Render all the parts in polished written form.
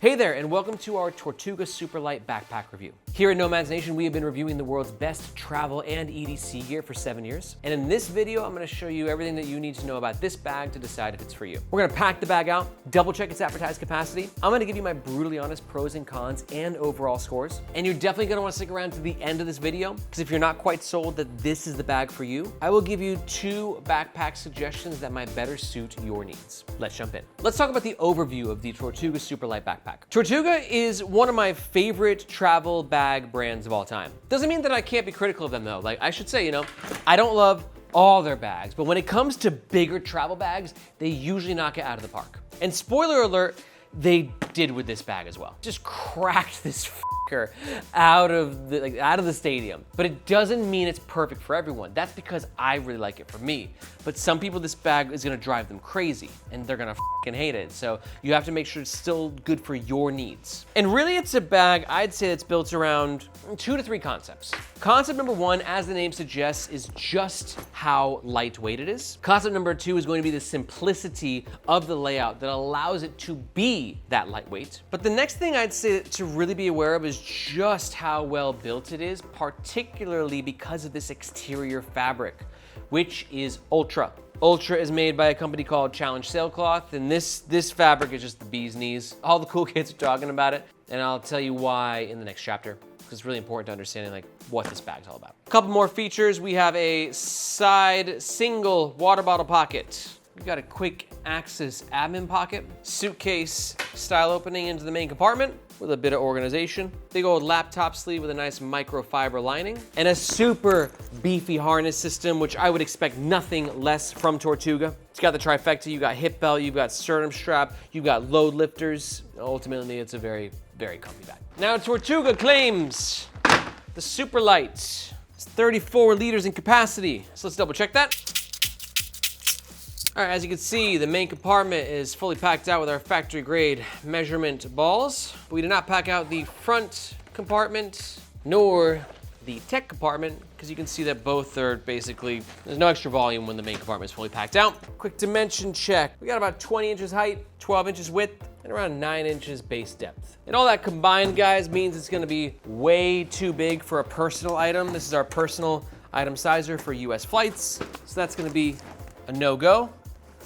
Hey there, and welcome to our Tortuga Superlite backpack review. Here at Nomads Nation, we have been reviewing the world's best travel and EDC gear for 7 years. And in this video, I'm gonna show you everything that you need to know about this bag to decide if it's for you. We're gonna pack the bag out, double check its advertised capacity. I'm gonna give you my brutally honest pros and cons and overall scores. And you're definitely gonna wanna stick around to the end of this video, because if you're not quite sold that this is the bag for you, I will give you 2 backpack suggestions that might better suit your needs. Let's jump in. Let's talk about the overview of the Tortuga Superlite backpack. Tortuga is one of my favorite travel bag brands of all time. Doesn't mean that I can't be critical of them though. Like I should say, I don't love all their bags, but when it comes to bigger travel bags, they usually knock it out of the park. And spoiler alert, they did with this bag as well. Just cracked this fucker out of the stadium. But it doesn't mean it's perfect for everyone. That's because I really like it for me. But some people, this bag is gonna drive them crazy and they're gonna fucking hate it. So you have to make sure it's still good for your needs. And really it's a bag, I'd say it's built around 2 to 3 concepts. Concept number 1, as the name suggests, is just how lightweight it is. Concept number 2 is going to be the simplicity of the layout that allows it to be that lightweight. But the next thing I'd say to really be aware of is just how well built it is, particularly because of this exterior fabric, which is Ultra. Ultra is made by a company called Challenge Sailcloth, and this fabric is just the bee's knees. All the cool kids are talking about it, and I'll tell you why in the next chapter, because it's really important to understanding what this bag's all about. A couple more features. We have a side single water bottle pocket. We've got a quick access admin pocket, suitcase style opening into the main compartment with a bit of organization, big old laptop sleeve with a nice microfiber lining, and a super beefy harness system, which I would expect nothing less from Tortuga. It's got the trifecta, you got hip belt, you've got sternum strap, you've got load lifters. Ultimately, it's a very, very comfy bag. Now, Tortuga claims the Superlite. It's 34 liters in capacity. So let's double check that. All right, as you can see, the main compartment is fully packed out with our factory grade measurement balls. But we did not pack out the front compartment nor the tech compartment, because you can see that both are basically, there's no extra volume when the main compartment is fully packed out. Quick dimension check. We got about 20 inches height, 12 inches width, and around 9 inches base depth. And all that combined, guys, means it's gonna be way too big for a personal item. This is our personal item sizer for US flights. So that's gonna be a no-go.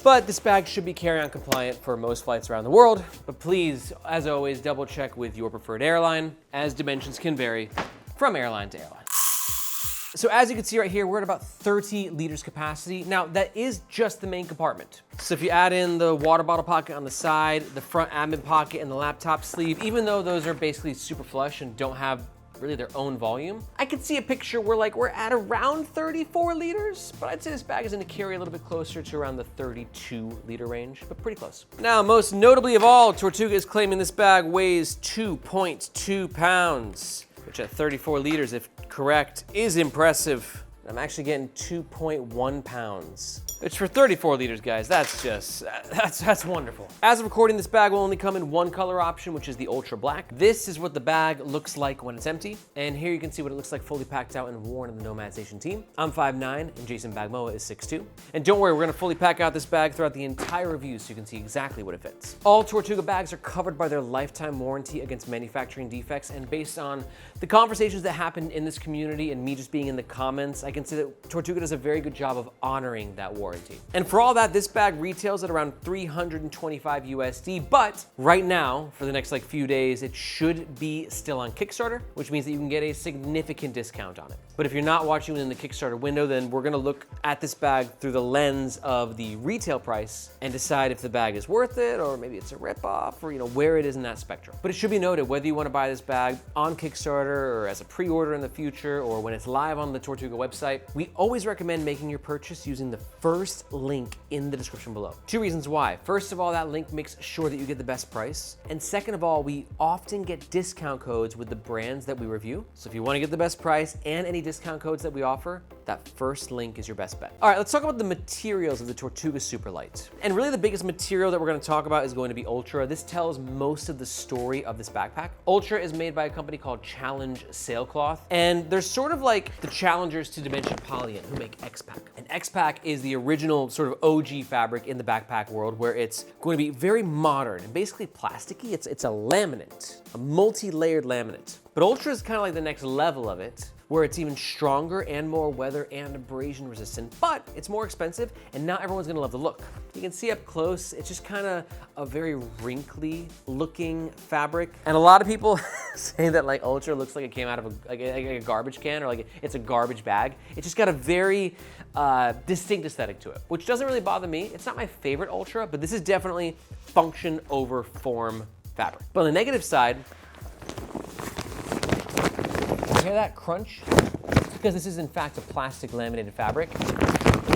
But this bag should be carry-on compliant for most flights around the world. But please, as always, double check with your preferred airline, as dimensions can vary from airline to airline. So as you can see right here, we're at about 30 liters capacity. Now that is just the main compartment. So if you add in the water bottle pocket on the side, the front admin pocket and the laptop sleeve, even though those are basically super flush and don't have really their own volume, I could see a picture where we're at around 34 liters, but I'd say this bag is gonna carry a little bit closer to around the 32 liter range, but pretty close. Now, most notably of all, Tortuga is claiming this bag weighs 2.2 pounds, which at 34 liters, if correct, is impressive. I'm actually getting 2.1 pounds. Which for 34 liters, guys, that's wonderful. As of recording, this bag will only come in one color option, which is the Ultra Black. This is what the bag looks like when it's empty. And here you can see what it looks like fully packed out and worn in the Nomads Nation team. I'm 5'9", and Jason Bagmoa is 6'2". And don't worry, we're gonna fully pack out this bag throughout the entire review so you can see exactly what it fits. All Tortuga bags are covered by their lifetime warranty against manufacturing defects, and based on the conversations that happened in this community and me just being in the comments, I can see that Tortuga does a very good job of honoring that warranty. And for all that, this bag retails at around 325 USD, but right now, for the next few days, it should be still on Kickstarter, which means that you can get a significant discount on it. But if you're not watching within the Kickstarter window, then we're gonna look at this bag through the lens of the retail price and decide if the bag is worth it, or maybe it's a ripoff, or where it is in that spectrum. But it should be noted, whether you wanna buy this bag on Kickstarter or as a pre-order in the future, or when it's live on the Tortuga website, we always recommend making your purchase using the first link in the description below. 2 reasons why. First of all, that link makes sure that you get the best price. And second of all, we often get discount codes with the brands that we review. So if you want to get the best price and any discount codes that we offer, that first link is your best bet. All right, let's talk about the materials of the Tortuga Superlite. And really the biggest material that we're gonna talk about is going to be Ultra. This tells most of the story of this backpack. Ultra is made by a company called Challenge Sailcloth, and they're sort of like the challengers to Dimension Polyant, who make X-Pack. And X-Pack is the original sort of OG fabric in the backpack world, where it's going to be very modern and basically plasticky. It's a laminate, a multi-layered laminate. But Ultra is kind of like the next level of it, where it's even stronger and more weather and abrasion resistant, but it's more expensive and not everyone's gonna love the look. You can see up close, it's just kind of a very wrinkly looking fabric. And a lot of people say that like Ultra looks like it came out of a garbage can, or like it's a garbage bag. It's just got a very distinct aesthetic to it, which doesn't really bother me. It's not my favorite Ultra, but this is definitely function over form fabric. But on the negative side, you hear that crunch? It's because this is in fact a plastic laminated fabric.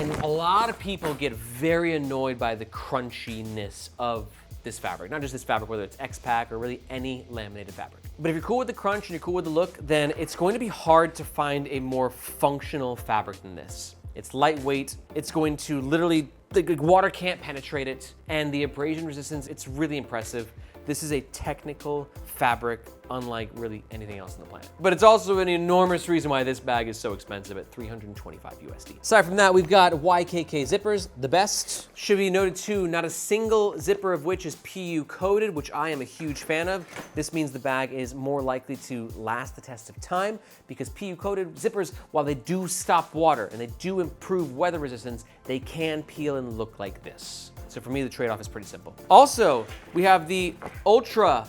And a lot of people get very annoyed by the crunchiness of this fabric. Not just this fabric, whether it's X-Pack or really any laminated fabric. But if you're cool with the crunch and you're cool with the look, then it's going to be hard to find a more functional fabric than this. It's lightweight. It's going to literally, the water can't penetrate it. And the abrasion resistance, it's really impressive. This is a technical fabric unlike really anything else on the planet. But it's also an enormous reason why this bag is so expensive at $325 USD. Aside from that, we've got YKK zippers, the best. Should be noted too, not a single zipper of which is PU coated, which I am a huge fan of. This means the bag is more likely to last the test of time, because PU coated zippers, while they do stop water and they do improve weather resistance, they can peel and look like this. So for me, the trade-off is pretty simple. Also, we have the Ultra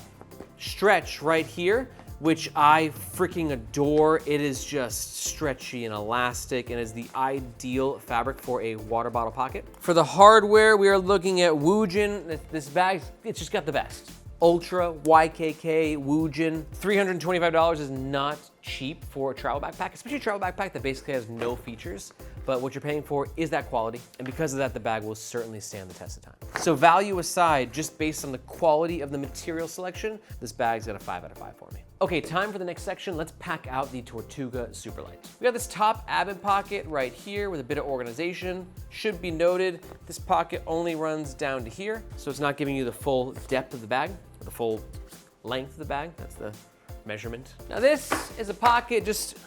stretch right here, which I freaking adore. It is just stretchy and elastic and is the ideal fabric for a water bottle pocket. For the hardware, we are looking at Woojin. This bag, it's just got the best. Ultra, YKK, Woojin. $325 is not cheap for a travel backpack, especially a travel backpack that basically has no features, but what you're paying for is that quality, and because of that, the bag will certainly stand the test of time. So value aside, just based on the quality of the material selection, this bag's got a 5 out of 5 for me. Okay, time for the next section. Let's pack out the Tortuga Superlite. We got this top admin pocket right here with a bit of organization. Should be noted, this pocket only runs down to here, so it's not giving you the full depth of the bag, or the full length of the bag. That's the measurement. Now this is a pocket just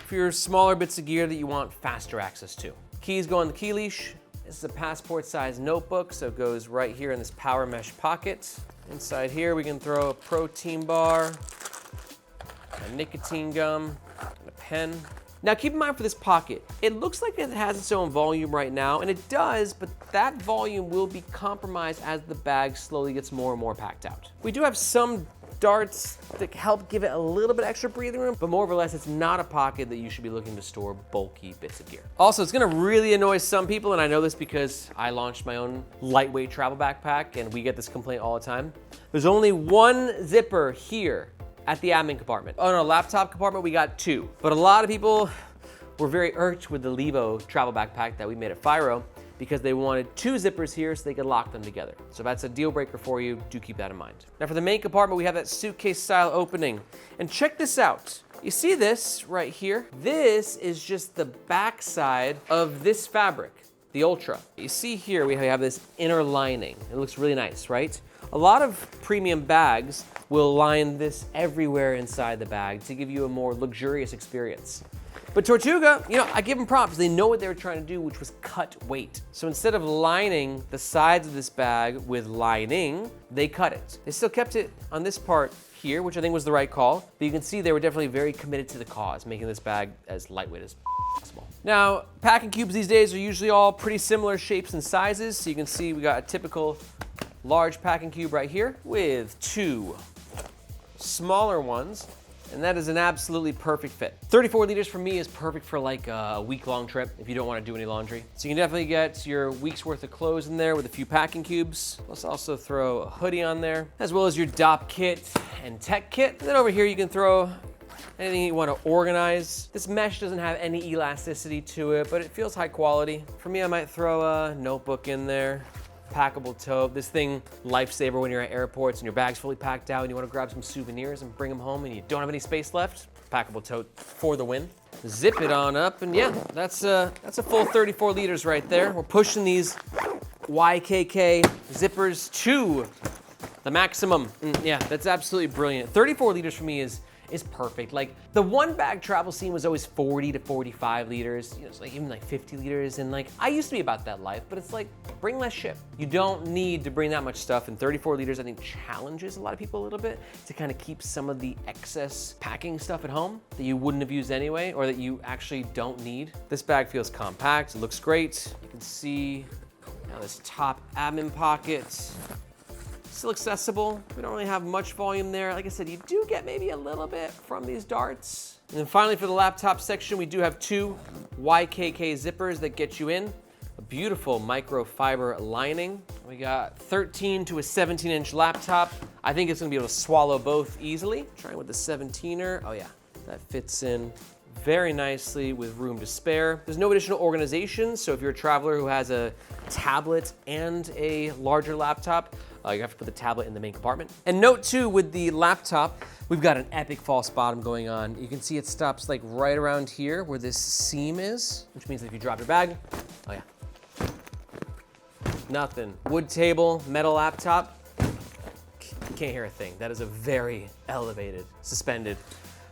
for your smaller bits of gear that you want faster access to. Keys go on the key leash. This is a passport size notebook, so it goes right here in this power mesh pocket. Inside here we can throw a protein bar, a nicotine gum, and a pen. Now keep in mind for this pocket, it looks like it has its own volume right now, and it does, but that volume will be compromised as the bag slowly gets more and more packed out. We do have some darts that help give it a little bit extra breathing room, but more or less it's not a pocket that you should be looking to store bulky bits of gear. Also, it's gonna really annoy some people, and I know this because I launched my own lightweight travel backpack and we get this complaint all the time. There's only one zipper here at the admin compartment. On our laptop compartment, we got 2. But a lot of people were very irked with the Levo travel backpack that we made at Firo, because they wanted 2 zippers here so they could lock them together. So if that's a deal breaker for you, do keep that in mind. Now for the main compartment, we have that suitcase style opening. And check this out. You see this right here? This is just the back side of this fabric, the Ultra. You see here, we have this inner lining. It looks really nice, right? A lot of premium bags will line this everywhere inside the bag to give you a more luxurious experience. But Tortuga, you know, I give them props. They know what they were trying to do, which was cut weight. So instead of lining the sides of this bag with lining, they cut it. They still kept it on this part here, which I think was the right call. But you can see they were definitely very committed to the cause, making this bag as lightweight as possible. Now, packing cubes these days are usually all pretty similar shapes and sizes. So you can see we got a typical large packing cube right here with 2 smaller ones. And that is an absolutely perfect fit. 34 liters for me is perfect for like a week-long trip if you don't want to do any laundry. So you can definitely get your week's worth of clothes in there with a few packing cubes. Let's also throw a hoodie on there, as well as your DOP kit and tech kit. And then over here you can throw anything you want to organize. This mesh doesn't have any elasticity to it, but it feels high quality. For me, I might throw a notebook in there, packable tote. This thing, lifesaver when you're at airports and your bag's fully packed out and you want to grab some souvenirs and bring them home and you don't have any space left. Packable tote for the win. Zip it on up, and yeah, that's a full 34 liters right there. We're pushing these YKK zippers to the maximum. Yeah, that's absolutely brilliant. 34 liters for me is perfect. Like, the one bag travel scene was always 40 to 45 liters. You know, it's like even like 50 liters. And like, I used to be about that life, but it's like, bring less shit. You don't need to bring that much stuff. And 34 liters, I think, challenges a lot of people a little bit to kind of keep some of the excess packing stuff at home that you wouldn't have used anyway, or that you actually don't need. This bag feels compact. It looks great. You can see now this top admin pocket. Still accessible. We don't really have much volume there. Like I said, you do get maybe a little bit from these darts. And then finally for the laptop section, we do have two YKK zippers that get you in. A beautiful microfiber lining. We got 13 to a 17-inch laptop. I think it's gonna be able to swallow both easily. Trying with the 17er. Oh yeah, that fits in very nicely with room to spare. There's no additional organization, so if you're a traveler who has a tablet and a larger laptop, you have to put the tablet in the main compartment. And note too, with the laptop, we've got an epic false bottom going on. You can see it stops like right around here where this seam is, which means that if you drop your bag, oh yeah, nothing. Wood table, metal laptop, you can't hear a thing. That is a very elevated, suspended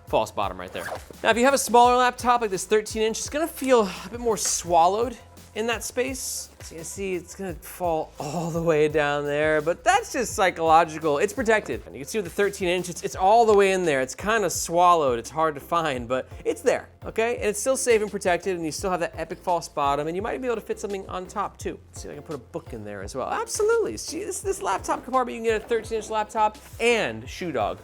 false bottom right there. Now, if you have a smaller laptop like this 13-inch, it's gonna feel a bit more swallowed in that space. So you see it's gonna fall all the way down there, but that's just psychological. It's protected. And you can see with the 13-inch, it's all the way in there. It's kind of swallowed. It's hard to find, but it's there, okay? And it's still safe and protected, and you still have that epic false bottom, and you might be able to fit something on top too. Let's see if I can put a book in there as well. Absolutely. See, this laptop compartment, you can get a 13-inch laptop and Shoe Dog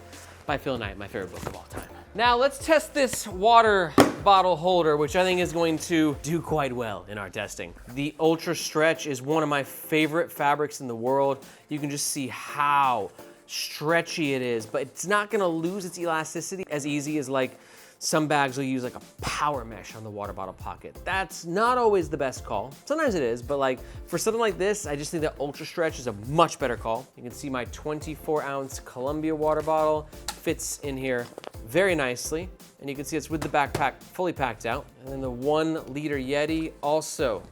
by Phil Knight, my favorite book of all time. Now let's test this water bottle holder, which I think is going to do quite well in our testing. The Ultra Stretch is one of my favorite fabrics in the world. You can just see how stretchy it is, but it's not gonna lose its elasticity as easy as like some bags will use like a power mesh on the water bottle pocket. That's not always the best call. Sometimes it is, but like for something like this, I just think that Ultra Stretch is a much better call. You can see my 24-ounce Columbia water bottle fits in here very nicely. And you can see it's with the backpack fully packed out. And then the 1 liter Yeti also.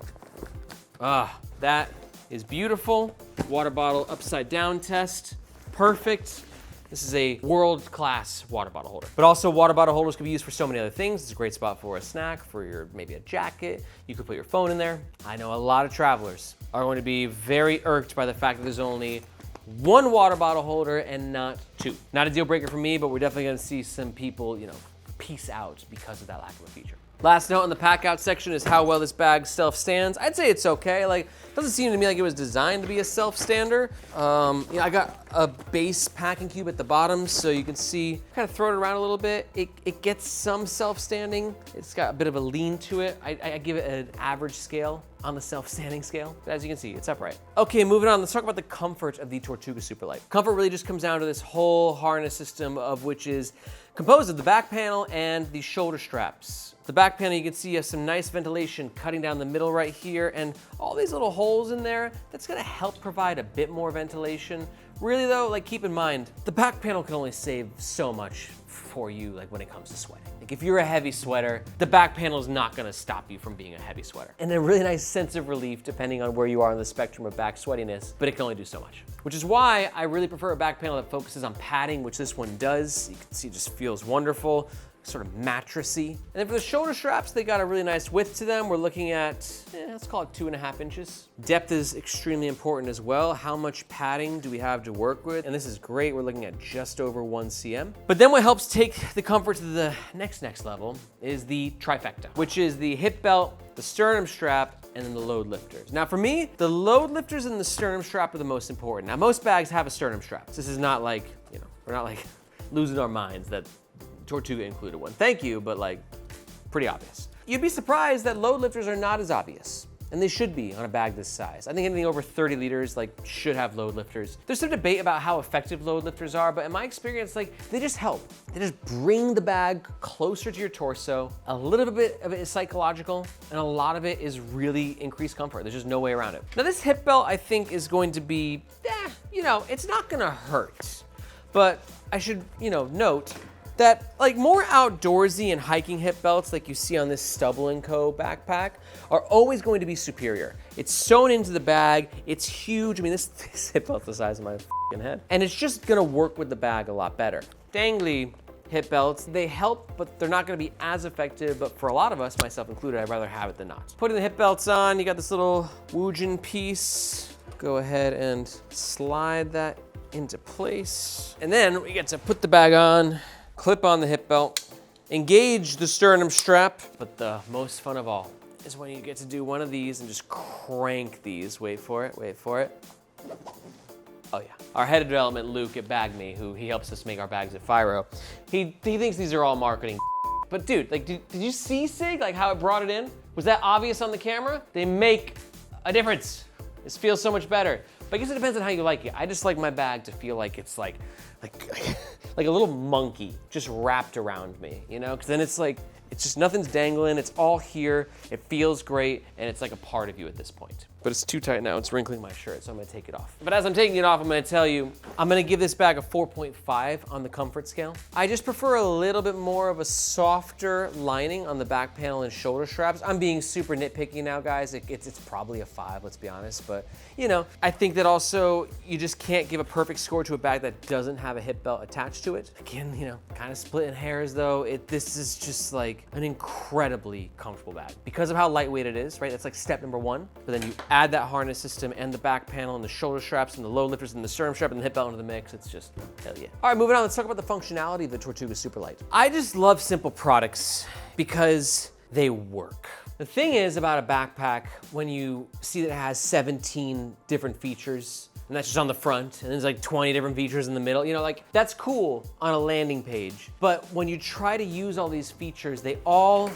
That is beautiful. Water bottle upside down test, perfect. This is a world-class water bottle holder. But also water bottle holders can be used for so many other things. It's a great spot for a snack, for your maybe a jacket. You could put your phone in there. I know a lot of travelers are going to be very irked by the fact that there's only 1 water bottle holder and not 2. Not a deal breaker for me, but we're definitely gonna see some people, you know, peace out because of that lack of a feature. Last note on the Packout section is how well this bag self-stands. I'd say it's okay. Like, it doesn't seem to me like it was designed to be a self-stander. I got a base packing cube at the bottom, so you can see, kind of throw it around a little bit. It gets some self-standing. It's got a bit of a lean to it. I give it an average scale on the self-standing scale. But as you can see, it's upright. Okay, moving on, let's talk about the comfort of the Tortuga Superlite. Comfort really just comes down to this whole harness system, of which is composed of the back panel and the shoulder straps. The back panel, you can see has some nice ventilation cutting down the middle right here, and all these little holes in there, that's gonna help provide a bit more ventilation. Really though, like, keep in mind, the back panel can only save so much for you, like when it comes to sweating. Like if you're a heavy sweater, the back panel is not gonna stop you from being a heavy sweater. And a really nice sense of relief depending on where you are on the spectrum of back sweatiness, but it can only do so much. Which is why I really prefer a back panel that focuses on padding, which this one does. You can see it just feels wonderful, sort of mattressy. And then for the shoulder straps, they got a really nice width to them. We're looking at, let's call it 2.5 inches. Depth is extremely important as well. How much padding do we have to work with? And this is great. We're looking at just over 1 cm. But then what helps take the comfort to the next level is the trifecta, which is the hip belt, the sternum strap, and then the load lifters. Now for me, the load lifters and the sternum strap are the most important. Now most bags have a sternum strap. This is not like, we're not like losing our minds that Tortuga included one. Thank you, but like, pretty obvious. You'd be surprised that load lifters are not as obvious. and they should be on a bag this size. I think anything over 30 liters like should have load lifters. There's some debate about how effective load lifters are, but in my experience, like they just help. They just bring the bag closer to your torso. A little bit of it is psychological, and a lot of it is really increased comfort. There's just no way around it. Now this hip belt I think is going to be, you know, it's not gonna hurt, but I should, you know, note that like more outdoorsy and hiking hip belts like you see on this Stubble & Co. backpack are always going to be superior. It's sewn into the bag, it's huge. I mean, this hip belt's the size of my f***ing head. And it's just gonna work with the bag a lot better. Dangly hip belts, they help, but they're not gonna be as effective, but for a lot of us, myself included, I'd rather have it than not. Putting the hip belts on, you got this little Woojin piece. Go ahead and slide that into place. And then we get to put the bag on, clip on the hip belt, engage the sternum strap, but the most fun of all is when you get to do one of these and just crank these. Wait for it, wait for it. Oh yeah. Our head of development, Luke at BagMe, who he helps us make our bags at Firo, he thinks these are all marketing. But dude, like, did you see, Sig, like how it brought it in? Was that obvious on the camera? They make a difference. This feels so much better. But I guess it depends on how you like it. I just like my bag to feel like it's like a little monkey just wrapped around me, you know? Because then it's like, it's just nothing's dangling, it's all here, it feels great, and it's like a part of you at this point. But it's too tight now, it's wrinkling my shirt, so I'm gonna take it off. But as I'm taking it off, I'm gonna tell you, I'm gonna give this bag a 4.5 on the comfort scale. I just prefer a little bit more of a softer lining on the back panel and shoulder straps. I'm being super nitpicky now, guys. It's probably a 5, let's be honest, but you know, I think that also you just can't give a perfect score to a bag that doesn't have a hip belt attached to it. Again, you know, kind of splitting hairs though. This is just like an incredibly comfortable bag. Because of how lightweight it is, right? That's like step number 1, but then you add that harness system and the back panel and the shoulder straps and the load lifters and the sternum strap and the hip belt into the mix. It's just, hell yeah. All right, moving on, let's talk about the functionality of the Tortuga Superlite. I just love simple products because they work. The thing is about a backpack, when you see that it has 17 different features, and that's just on the front, and there's like 20 different features in the middle, you know, like that's cool on a landing page. But when you try to use all these features, they all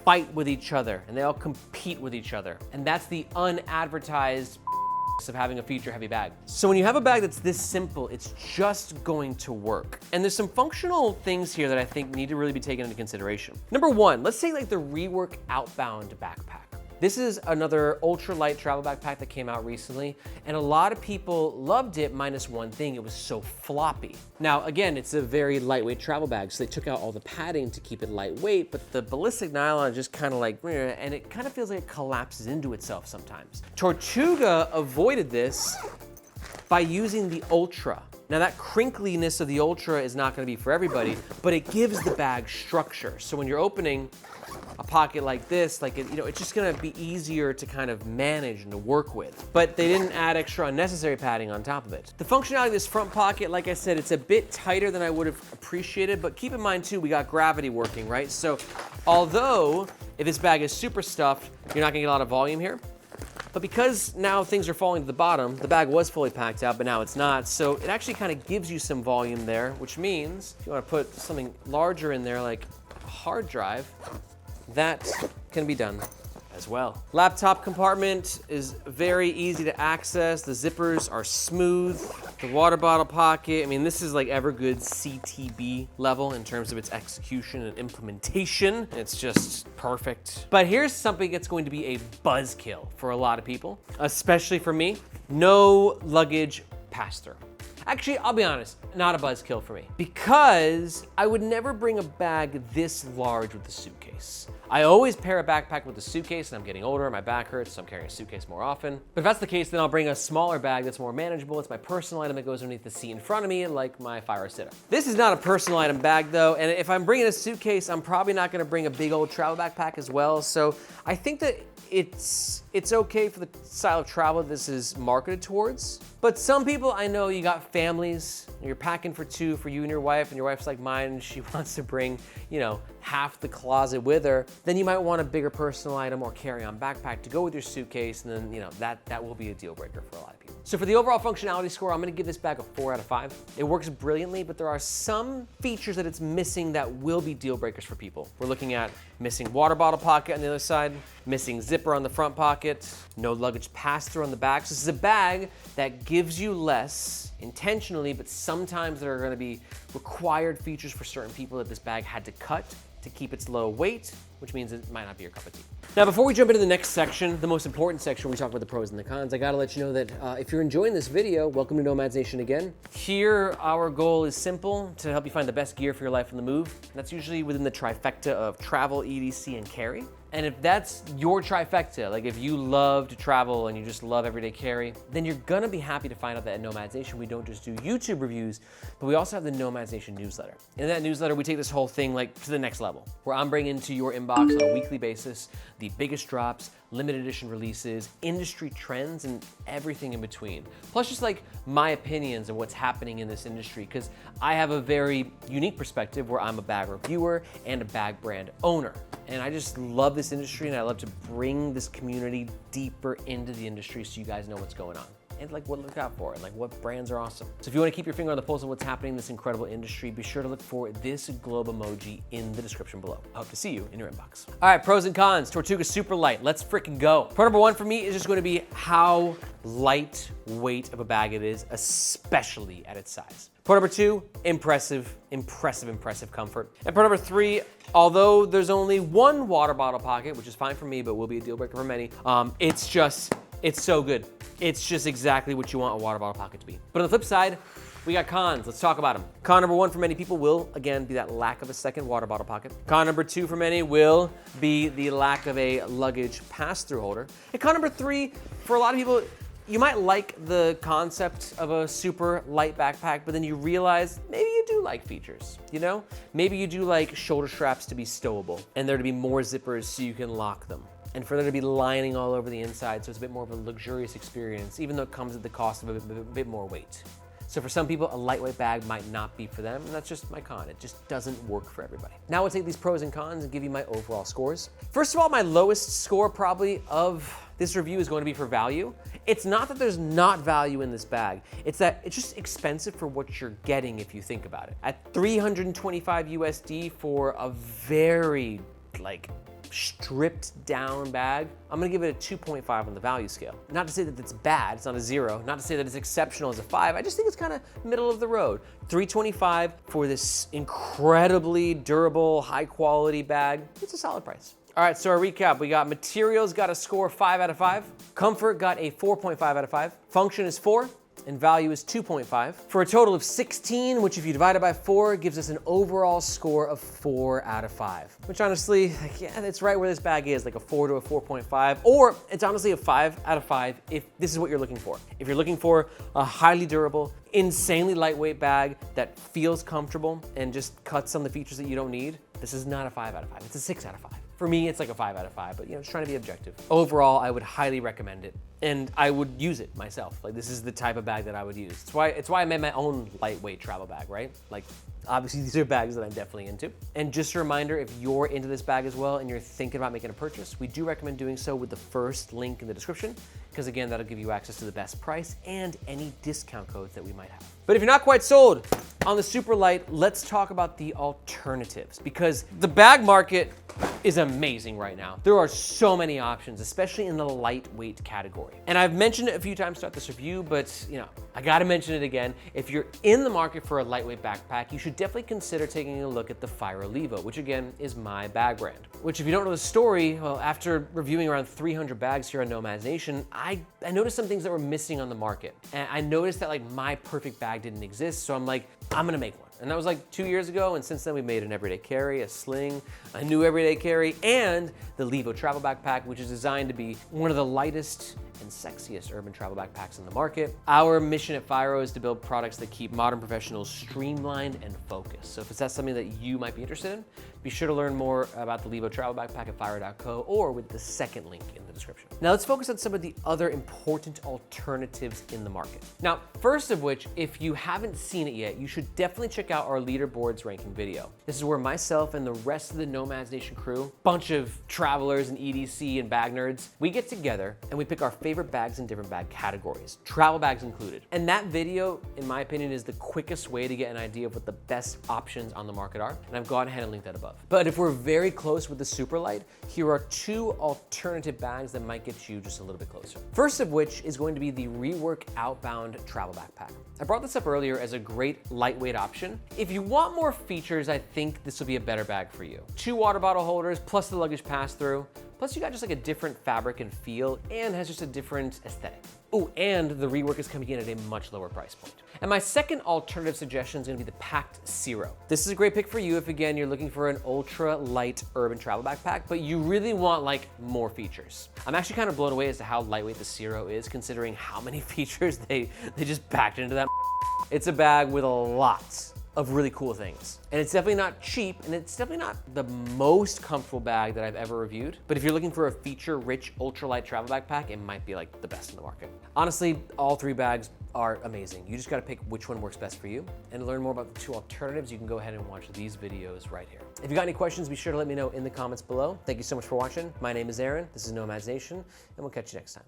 fight with each other and they all compete with each other. And that's the unadvertised of having a feature-heavy bag. So when you have a bag that's this simple, it's just going to work. And there's some functional things here that I think need to really be taken into consideration. Number 1, let's say like the Rework Outbound backpack. This is another ultralight travel backpack that came out recently, and a lot of people loved it minus one thing: it was so floppy. Now, again, it's a very lightweight travel bag, so they took out all the padding to keep it lightweight, but the ballistic nylon is just kind of like, and it kind of feels like it collapses into itself sometimes. Tortuga avoided this by using the Ultra. Now that crinkliness of the Ultra is not gonna be for everybody, but it gives the bag structure. So when you're opening a pocket like this, like it's just gonna be easier to kind of manage and to work with. But they didn't add extra unnecessary padding on top of it. The functionality of this front pocket, like I said, it's a bit tighter than I would have appreciated, but keep in mind too, we got gravity working, right? So although if this bag is super stuffed, you're not gonna get a lot of volume here. But because now things are falling to the bottom, the bag was fully packed out, but now it's not. So it actually kind of gives you some volume there, which means if you want to put something larger in there, like a hard drive, that can be done as well. Laptop compartment is very easy to access. The zippers are smooth. The water bottle pocket, I mean, this is like Evergood's CTB level in terms of its execution and implementation. It's just perfect. But here's something that's going to be a buzzkill for a lot of people, especially for me: no luggage pass-through. Actually, I'll be honest, not a buzzkill for me, because I would never bring a bag this large with a suitcase. I always pair a backpack with a suitcase, and I'm getting older, my back hurts, so I'm carrying a suitcase more often. But if that's the case, then I'll bring a smaller bag that's more manageable. It's my personal item that goes underneath the seat in front of me, like my Fire sit-up. This is not a personal item bag though, and if I'm bringing a suitcase, I'm probably not gonna bring a big old travel backpack as well. So I think that it's okay for the style of travel this is marketed towards. But some people, I know you got families, you're packing for two for you and your wife's like mine, and she wants to bring, half the closet with her. then you might want a bigger personal item or carry-on backpack to go with your suitcase, and then that will be a deal breaker for a lot of people. So for the overall functionality score, I'm gonna give this bag a 4 out of 5. It works brilliantly, but there are some features that it's missing that will be deal breakers for people. We're looking at missing water bottle pocket on the other side, missing zipper on the front pocket, no luggage pass-through on the back. So this is a bag that gives you less intentionally, but sometimes there are gonna be required features for certain people that this bag had to cut to keep its low weight, which means it might not be your cup of tea. Now, before we jump into the next section, the most important section where we talk about the pros and the cons, I gotta let you know that if you're enjoying this video, welcome to Nomads Nation again. Here, our goal is simple, to help you find the best gear for your life on the move. That's usually within the trifecta of travel, EDC, and carry. And if that's your trifecta, like if you love to travel and you just love everyday carry, then you're gonna be happy to find out that at Nomads Nation, we don't just do YouTube reviews, but we also have the Nomads Nation newsletter. In that newsletter, we take this whole thing like to the next level, where I'm bringing to your inbox on a weekly basis the biggest drops, limited edition releases, industry trends, and everything in between. Plus just like my opinions of what's happening in this industry, because I have a very unique perspective where I'm a bag reviewer and a bag brand owner. And I just love this industry, and I love to bring this community deeper into the industry so you guys know what's going on and like what to look out for and like what brands are awesome. So if you want to keep your finger on the pulse of what's happening in this incredible industry, be sure to look for this globe emoji in the description below. I hope to see you in your inbox. All right, pros and cons, Tortuga Superlite. Let's freaking go. Pro number 1 for me is just going to be how lightweight of a bag it is, especially at its size. Pro number 2, impressive comfort. And pro number 3, although there's only one water bottle pocket, which is fine for me, but will be a deal breaker for many, it's so good. It's just exactly what you want a water bottle pocket to be. But on the flip side, we got cons. Let's talk about them. Con number 1 for many people will, again, be that lack of a second water bottle pocket. Con number 2 for many will be the lack of a luggage pass-through holder. And con number 3, for a lot of people, you might like the concept of a super light backpack, but then you realize maybe you do like features, you know? Maybe you do like shoulder straps to be stowable and there to be more zippers so you can lock them, and for there to be lining all over the inside so it's a bit more of a luxurious experience, even though it comes at the cost of a bit more weight. So for some people, a lightweight bag might not be for them, and that's just my con. It just doesn't work for everybody. Now we'll take these pros and cons and give you my overall scores. First of all, my lowest score probably of this review is going to be for value. It's not that there's not value in this bag, it's that it's just expensive for what you're getting if you think about it. At $325 USD for a very stripped down bag, I'm gonna give it a 2.5 on the value scale. Not to say that it's bad, it's not a 0. Not to say that it's exceptional as a 5. I just think it's kind of middle of the road. $325 for this incredibly durable, high quality bag, it's a solid price. All right, so our recap, we got materials got a score 5 out of 5. Comfort got a 4.5 out of 5. Function is 4. And value is 2.5, for a total of 16, which if you divide it by 4, gives us an overall score of 4 out of 5. Which honestly, yeah, that's right where this bag is, like a 4 to a 4.5, or it's honestly a 5 out of 5 if this is what you're looking for. If you're looking for a highly durable, insanely lightweight bag that feels comfortable and just cuts some of the features that you don't need, this is not a 5 out of 5, it's a 6 out of 5. For me, it's like a 5 out of 5, but just trying to be objective. Overall, I would highly recommend it, and I would use it myself. Like, this is the type of bag that I would use. It's why I made my own lightweight travel bag, right? Like, obviously these are bags that I'm definitely into. And just a reminder, if you're into this bag as well and you're thinking about making a purchase, we do recommend doing so with the first link in the description, because again, that'll give you access to the best price and any discount codes that we might have. But if you're not quite sold on the Superlite, let's talk about the alternatives, because the bag market is amazing right now. There are so many options, especially in the lightweight category. And I've mentioned it a few times throughout this review, but I gotta mention it again. If you're in the market for a lightweight backpack, you should definitely consider taking a look at the Fire Levo, which again is my bag brand. Which if you don't know the story, well, after reviewing around 300 bags here on Nomads Nation, I noticed some things that were missing on the market. And I noticed that like my perfect bag didn't exist, so I'm like, I'm gonna make one. And that was like 2 years ago, and since then we made an everyday carry, a sling, a new everyday carry, and the Levo travel backpack, which is designed to be one of the lightest and sexiest urban travel backpacks in the market. Our mission at Firo is to build products that keep modern professionals streamlined and focused. So if that's something that you might be interested in, be sure to learn more about the Levo travel backpack at firo.co or with the second link in the description. Now let's focus on some of the other important alternatives in the market. Now, first of which, if you haven't seen it yet, you should definitely check out our leaderboards ranking video. This is where myself and the rest of the Nomads Nation crew, bunch of travelers and EDC and bag nerds, we get together and we pick our favorite bags in different bag categories, travel bags included. And that video, in my opinion, is the quickest way to get an idea of what the best options on the market are. And I've gone ahead and linked that above. But if we're very close with the Superlite, here are two alternative bags that might get you just a little bit closer. First of which is going to be the Rework Outbound travel backpack. I brought this up earlier as a great lightweight option. If you want more features, I think this will be a better bag for you. 2 water bottle holders, plus the luggage pass-through, plus you got just like a different fabric and feel, and has just a different aesthetic. Oh, and the Rework is coming in at a much lower price point. And my second alternative suggestion is gonna be the Packed Zero. This is a great pick for you if, again, you're looking for an ultra light urban travel backpack, but you really want like more features. I'm actually kind of blown away as to how lightweight the Zero is, considering how many features they just packed into that. It's a bag with a lot of really cool things. And it's definitely not cheap, and it's definitely not the most comfortable bag that I've ever reviewed. But if you're looking for a feature-rich ultralight travel backpack, it might be like the best in the market. Honestly, all 3 bags are amazing. You just gotta pick which one works best for you. And to learn more about the 2 alternatives, you can go ahead and watch these videos right here. If you got any questions, be sure to let me know in the comments below. Thank you so much for watching. My name is Aaron, this is Nomads Nation, and we'll catch you next time.